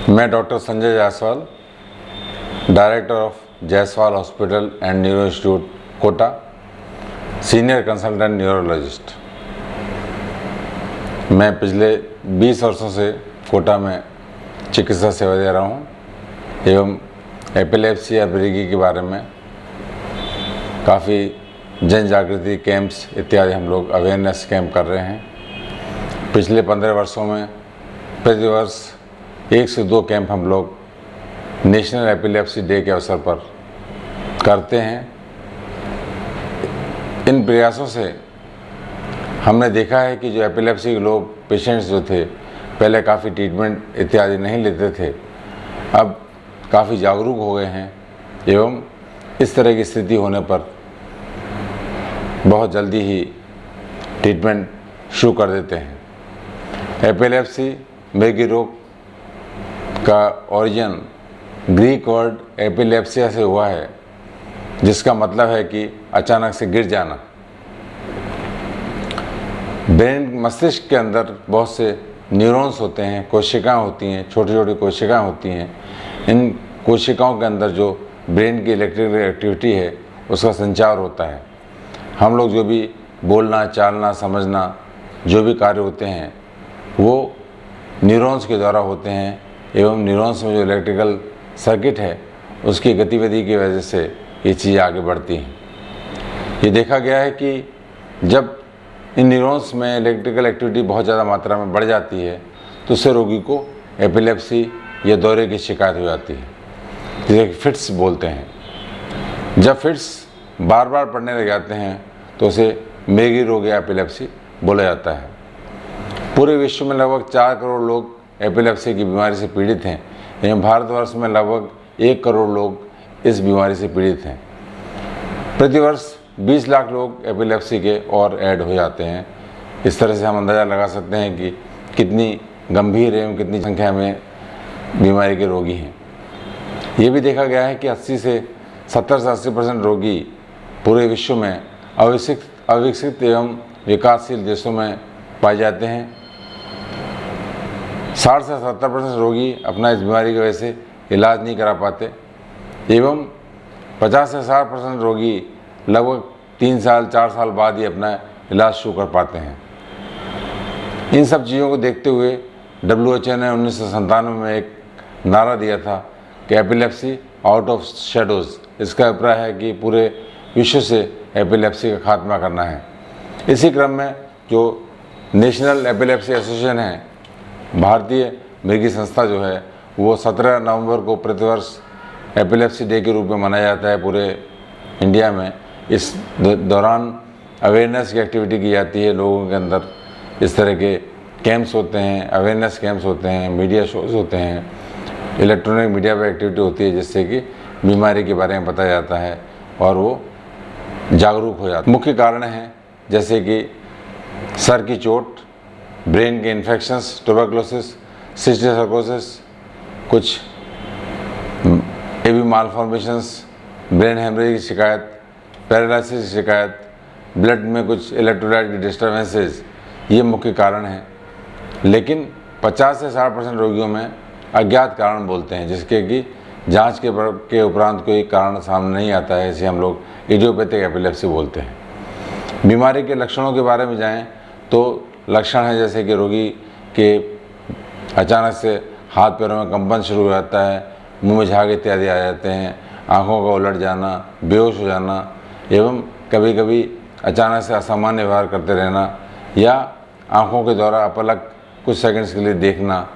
मैं doctor Sanjay Jaiswal, director of Jaiswal hospital and neuro institute Kota, senior consultant neurologist. मैं पिछले 20 वर्षों से कोटा में चिकित्सा सेवा दे रहा हूँ एवं एपिलेप्सी या ब्रेगी के बारे में काफ़ी जन जागृति कैंप्स इत्यादि हम लोग अवेयरनेस कैंप कर रहे हैं। पिछले 15 वर्षों में प्रतिवर्ष 1 से 2 कैंप हम लोग नेशनल एपिलेप्सी डे के अवसर पर करते हैं। इन प्रयासों से हमने देखा है कि जो एपिलेप्सी के लोग पेशेंट्स जो थे पहले काफ़ी ट्रीटमेंट इत्यादि नहीं लेते थे, अब काफ़ी जागरूक हो गए हैं एवं इस तरह की स्थिति होने पर बहुत जल्दी ही ट्रीटमेंट शुरू कर देते हैं। एपिलेप्सी मृगी रोग का ओरिजिन ग्रीक वर्ड एपिलेप्सिया से हुआ है, जिसका मतलब है कि अचानक से गिर जाना। ब्रेन मस्तिष्क के अंदर बहुत से न्यूरॉन्स होते हैं, कोशिकाएं होती हैं, छोटी छोटी कोशिकाएं होती हैं। इन कोशिकाओं के अंदर जो ब्रेन की इलेक्ट्रिकल एक्टिविटी है उसका संचार होता है। हम लोग जो भी बोलना, चालना, समझना जो भी कार्य होते हैं वो न्यूरॉन्स के द्वारा होते हैं एवं न्यूरॉन्स में जो इलेक्ट्रिकल सर्किट है उसकी गतिविधि की वजह से ये चीज़ें आगे बढ़ती हैं। ये देखा गया है कि जब इन न्यूरॉन्स में इलेक्ट्रिकल एक्टिविटी बहुत ज़्यादा मात्रा में बढ़ जाती है तो उससे रोगी को एपिलेप्सी या दौरे की शिकायत हो जाती है, जिसे फिट्स बोलते हैं। जब फिट्स बार बार पड़ने लग जाते हैं तो उसे मृगी रोग या एपिलेप्सी बोला जाता है। पूरे विश्व में लगभग 4 करोड़ लोग एपिलेप्सी की बीमारी से पीड़ित हैं एवं भारतवर्ष में लगभग 1 करोड़ लोग इस बीमारी से पीड़ित हैं। प्रतिवर्ष 20 लाख लोग एपिलेप्सी के और ऐड हो जाते हैं। इस तरह से हम अंदाज़ा लगा सकते हैं कि कितनी गंभीर एवं कितनी संख्या में बीमारी के रोगी हैं। ये भी देखा गया है कि 80 से 80% रोगी पूरे विश्व में अविकसित एवं विकासशील देशों में पाए जाते हैं। 60 से 70% रोगी अपना इस बीमारी की वजह से इलाज नहीं करा पाते एवं 50 से 60% रोगी लगभग 3 साल 4 साल बाद ही अपना इलाज शुरू कर पाते हैं। इन सब चीज़ों को देखते हुए WHO ने 1997 में एक नारा दिया था कि एपिलेप्सी आउट ऑफ शेडोज़। इसका अभिप्राय है कि पूरे विश्व से एपिलेप्सी का खात्मा करना है। इसी क्रम में जो नेशनल एपिलेप्सी एसोसिएशन है, भारतीय मृगी संस्था जो है, वो 17 नवंबर को प्रतिवर्ष एपिलेप्सी डे के रूप में मनाया जाता है पूरे इंडिया में। इस दौरान अवेयरनेस की एक्टिविटी की जाती है लोगों के अंदर। इस तरह के कैंप्स होते हैं, अवेयरनेस कैंप्स होते हैं, मीडिया शोज़ होते हैं, इलेक्ट्रॉनिक मीडिया पर एक्टिविटी होती है, जिससे कि बीमारी के बारे में बताया जाता है और वो जागरूक हो जाता है। मुख्य कारण हैं जैसे कि सर की चोट, ब्रेन के इन्फेक्शंस, ट्यूबरकुलोसिस, सिस्टिक सर्कोसिस, कुछ एबी मालफॉर्मेशंस, ब्रेन हेमरेज की शिकायत, पैरालिसिस की शिकायत, ब्लड में कुछ इलेक्ट्रोलाइट की डिस्टर्बेंसेस, ये मुख्य कारण हैं। लेकिन 50 से 60% रोगियों में अज्ञात कारण बोलते हैं, जिसके कि जांच के उपरांत कोई कारण सामने नहीं आता है। इसे हम लोग इडियोपैथिक एपिलेप्सी बोलते हैं। बीमारी के लक्षणों के बारे में जाएं तो लक्षण है जैसे कि रोगी के अचानक से हाथ पैरों में कंपन शुरू हो जाता है, मुंह में झाग इत्यादि आ जाते हैं, आँखों का उलट जाना, बेहोश हो जाना एवं कभी कभी अचानक से असामान्य व्यवहार करते रहना या आँखों के द्वारा अपलक कुछ सेकंड्स के लिए देखना,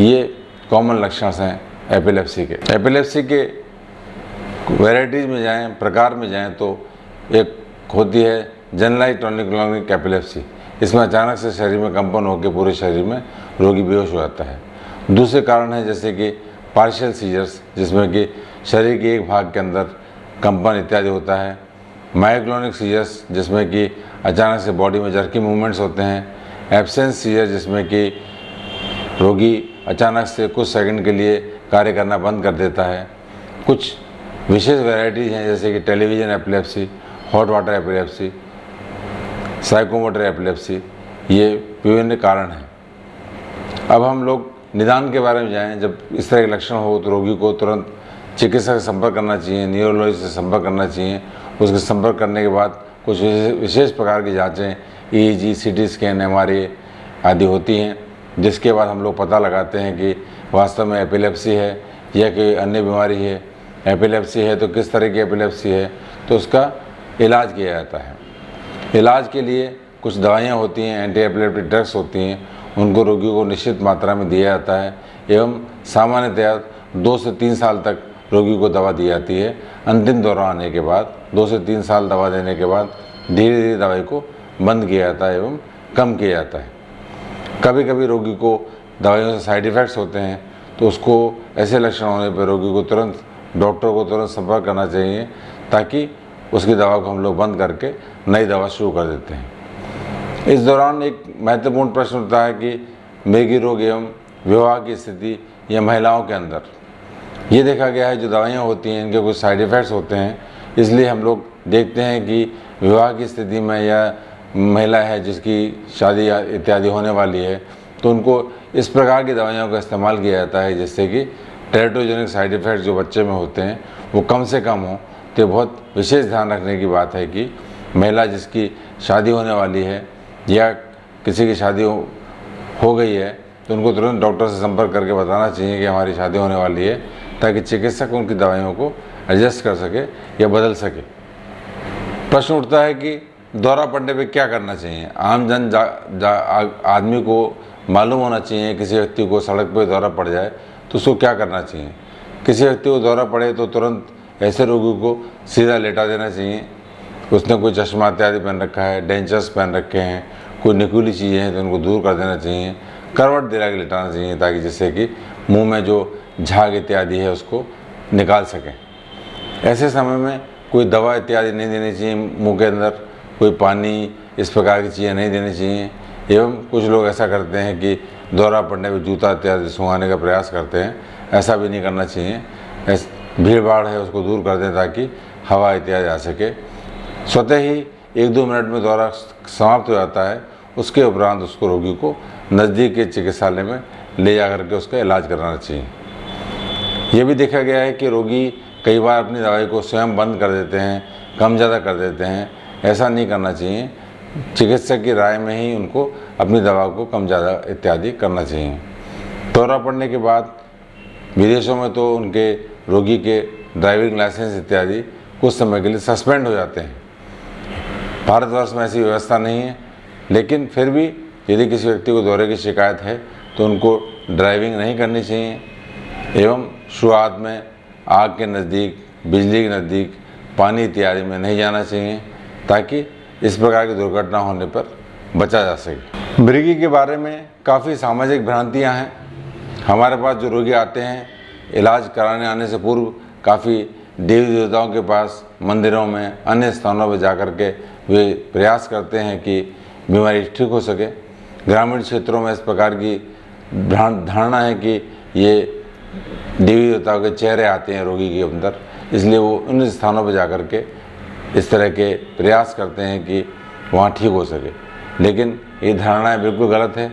ये कॉमन लक्षण हैं एपिलेप्सी के। एपिलेप्सी के वैराइटीज़ में जाएं, प्रकार में जाएं तो एक होती है जनरलाइज्ड टॉनिक-क्लॉनिक एपिलेप्सी। इसमें अचानक से शरीर में कंपन होकर पूरे शरीर में रोगी बेहोश हो जाता है। दूसरे कारण है जैसे कि पार्शियल सीजर्स, जिसमें कि शरीर के एक भाग के अंदर कंपन इत्यादि होता है। मायोक्लोनिक सीजर्स, जिसमें कि अचानक से बॉडी में जर्की मूवमेंट्स होते हैं। एब्सेंस सीजर, जिसमें कि रोगी अचानक से कुछ सेकंड के लिए कार्य करना बंद कर देता है। कुछ विशेष वैराइटीज़ हैं जैसे कि television epilepsy, hot water epilepsy, psychomotor epilepsy, ये विभिन्न कारण हैं। अब हम लोग निदान के बारे में जाएं, जब इस तरह के लक्षण हो तो रोगी को तुरंत चिकित्सक से संपर्क करना चाहिए, न्यूरोलॉजिस्ट से संपर्क करना चाहिए। उसके संपर्क करने के बाद कुछ विशेष प्रकार की जाँचें EEG, CT स्कैन, MRI आदि होती हैं, जिसके बाद हम लोग पता लगाते हैं कि वास्तव में एपिलेप्सी है या कोई अन्य बीमारी है। एपिलेप्सी है तो किस तरह की एपिलेप्सी है, तो उसका इलाज किया जाता है। इलाज के लिए कुछ दवाइयाँ होती हैं, एंटी एपिलेप्टिक ड्रग्स होती हैं, उनको रोगी को निश्चित मात्रा में दिया जाता है एवं सामान्यतया 2 से 3 साल तक रोगी को दवा दी जाती है। अंतिम दौरा आने के बाद 2 से 3 साल दवा देने के बाद धीरे धीरे दवाई को बंद किया जाता है एवं कम किया जाता है। कभी कभी रोगी को दवाइयों से साइड इफ़ेक्ट्स होते हैं, तो उसको ऐसे लक्षण होने पर रोगी को तुरंत डॉक्टर को तुरंत संपर्क करना चाहिए, ताकि उसकी दवा को हम लोग बंद करके नई दवा शुरू कर देते हैं। इस दौरान एक महत्वपूर्ण प्रश्न उठता है कि मृगी रोग एवं विवाह की स्थिति या महिलाओं के अंदर ये देखा गया है जो दवाइयाँ होती हैं इनके कुछ साइड इफ़ेक्ट्स होते हैं, इसलिए हम लोग देखते हैं कि विवाह की स्थिति में या महिला है जिसकी शादी इत्यादि होने वाली है, तो उनको इस प्रकार की दवाइयों का इस्तेमाल किया जाता है जिससे कि टेरेटोजेनिक साइड इफ़ेक्ट्स जो बच्चे में होते हैं वो कम से कम हो। तो बहुत विशेष ध्यान रखने की बात है कि महिला जिसकी शादी होने वाली है या किसी की शादी हो गई है, तो उनको तुरंत डॉक्टर से संपर्क करके बताना चाहिए कि हमारी शादी होने वाली है, ताकि चिकित्सक उनकी दवाइयों को एडजस्ट कर सके या बदल सके। प्रश्न उठता है कि दौरा पड़ने पे क्या करना चाहिए। आम आदमी को मालूम होना चाहिए, किसी व्यक्ति को सड़क पर दौरा पड़ जाए तो उसको क्या करना चाहिए। किसी व्यक्ति को दौरा पड़े तो तुरंत ऐसे रोगी को सीधा लेटा देना चाहिए। उसने कोई चश्मा इत्यादि पहन रखा है, डेंचर्स पहन रखे हैं, कोई नुकीली चीज़ें हैं तो उनको दूर कर देना चाहिए। करवट दिला के लेटाना चाहिए, ताकि जिससे कि मुंह में जो झाग इत्यादि है उसको निकाल सकें। ऐसे समय में कोई दवा इत्यादि नहीं देनी चाहिए मुंह के अंदर, कोई पानी, इस प्रकार की चीज़ें नहीं देनी चाहिए। एवं कुछ लोग ऐसा करते हैं कि दौरा पड़ने पर जूता इत्यादि सुंघाने का प्रयास करते हैं, ऐसा भी नहीं करना चाहिए। भीड़ भाड़ है उसको दूर कर दें ताकि हवा इत्यादि आ सके। स्वतः ही 1-2 मिनट में दौरा समाप्त हो जाता है। उसके उपरांत उसको रोगी को नज़दीक के चिकित्सालय में ले जा करके उसका इलाज कराना चाहिए। ये भी देखा गया है कि रोगी कई बार अपनी दवाई को स्वयं बंद कर देते हैं, कम ज़्यादा कर देते हैं। ऐसा नहीं करना चाहिए, चिकित्सक की राय में ही उनको अपनी दवा को कम ज़्यादा इत्यादि करना चाहिए। दौरा पड़ने के बाद विदेशों में तो उनके रोगी के ड्राइविंग लाइसेंस इत्यादि कुछ समय के लिए सस्पेंड हो जाते हैं। भारतवर्ष में ऐसी व्यवस्था नहीं है, लेकिन फिर भी यदि किसी व्यक्ति को दौरे की शिकायत है तो उनको ड्राइविंग नहीं करनी चाहिए एवं शुरुआत में आग के नज़दीक, बिजली के नज़दीक, पानी इत्यादि में नहीं जाना चाहिए, ताकि इस प्रकार की दुर्घटना होने पर बचा जा सके। मृगी के बारे में काफ़ी सामाजिक भ्रांतियाँ हैं। हमारे पास जो रोगी आते हैं, इलाज कराने आने से पूर्व काफ़ी देवी देवताओं के पास, मंदिरों में, अन्य स्थानों पर जाकर के वे प्रयास करते हैं कि बीमारी ठीक हो सके। ग्रामीण क्षेत्रों में इस प्रकार की धारणा है कि ये देवी देवताओं के चेहरे आते हैं रोगी के अंदर, इसलिए वो उन स्थानों पर जाकर के इस तरह के प्रयास करते हैं कि वहाँ ठीक हो सके। लेकिन ये धारणाएं बिल्कुल गलत है।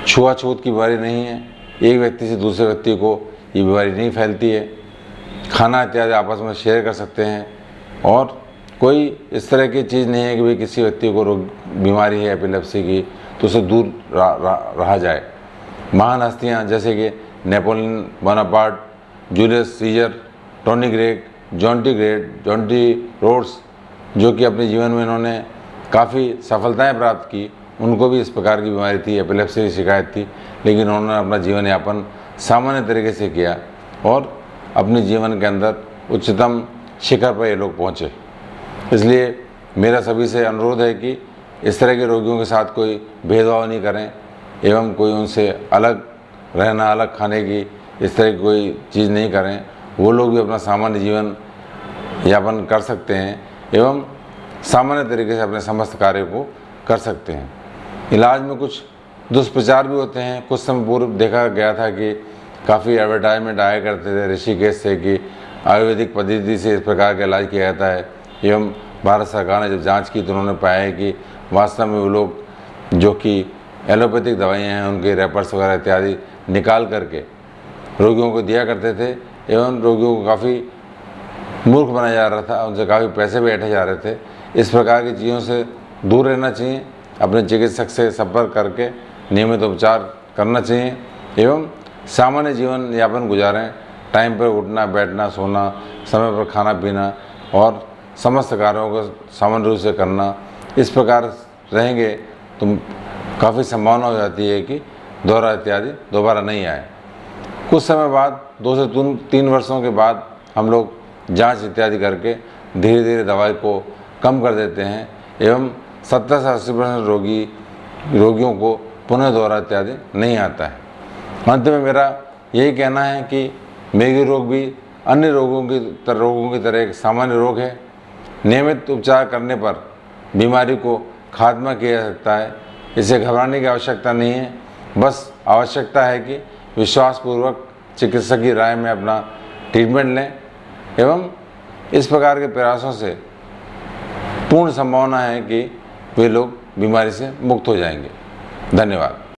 छुआछूत की बीमारी नहीं है, एक व्यक्ति से दूसरे व्यक्ति को ये बीमारी नहीं फैलती है। खाना इत्यादि आपस में शेयर कर सकते हैं, और कोई इस तरह की चीज़ नहीं है कि भाई किसी व्यक्ति को बीमारी है एपिलेप्सी की तो उसे दूर रहा जाए। महान हस्तियाँ जैसे कि Napoleon Bonaparte, Julius Caesar, Tony Greig, Jonty Rhodes, जो कि अपने जीवन में इन्होंने काफ़ी सफलताएं प्राप्त की, उनको भी इस प्रकार की बीमारी थी, एपिलेप्सी की शिकायत थी, लेकिन उन्होंने अपना जीवन यापन सामान्य तरीके से किया और अपने जीवन के अंदर उच्चतम शिखर पर ये लोग पहुँचे। इसलिए मेरा सभी से अनुरोध है कि इस तरह के रोगियों के साथ कोई भेदभाव नहीं करें एवं कोई उनसे अलग रहना, अलग खाने की इस तरह की कोई चीज़ नहीं करें। वो लोग भी अपना सामान्य जीवन यापन कर सकते हैं एवं सामान्य तरीके से अपने समस्त कार्य को कर सकते हैं। इलाज में कुछ दुष्प्रचार भी होते हैं। कुछ समय पूर्व देखा गया था कि काफ़ी एडवर्टाइजमेंट आया करते थे ऋषिकेश से कि आयुर्वेदिक पद्धति से इस प्रकार का इलाज किया जाता है, एवं भारत सरकार ने जब जांच की तो उन्होंने पाया है कि वास्तव में वो लोग जो कि एलोपैथिक दवाइयाँ हैं उनके रैपर्स वगैरह इत्यादि निकाल करके रोगियों को दिया करते थे एवं रोगियों को काफ़ी मूर्ख बनाया जा रहा था, उनसे काफ़ी पैसे भी ऐंठे जा रहे थे। इस प्रकार की चीज़ों से दूर रहना चाहिए, अपने चिकित्सक से संपर्क करके नियमित उपचार करना चाहिए एवं सामान्य जीवन यापन गुजारें। टाइम पर उठना, बैठना, सोना, समय पर खाना पीना और समस्त कार्यों को सामान्य रूप से करना, इस प्रकार रहेंगे तो काफ़ी संभावना हो जाती है कि दौरा इत्यादि दोबारा नहीं आए। कुछ समय बाद 2 से 3 वर्षों के बाद हम लोग जांच इत्यादि करके धीरे धीरे दवाई को कम कर देते हैं एवं 70 से 80% रोगियों को पुनः दौरा इत्यादि नहीं आता है। अंत में मेरा यही कहना है कि मेगी रोग भी अन्य रोगों की तरह एक सामान्य रोग है। नियमित उपचार करने पर बीमारी को खात्मा किया जा सकता है। इसे घबराने की आवश्यकता नहीं है, बस आवश्यकता है कि विश्वासपूर्वक चिकित्सक की राय में अपना ट्रीटमेंट लें एवं इस प्रकार के प्रयासों से पूर्ण संभावना है कि वे लोग बीमारी से मुक्त हो जाएंगे। धन्यवाद।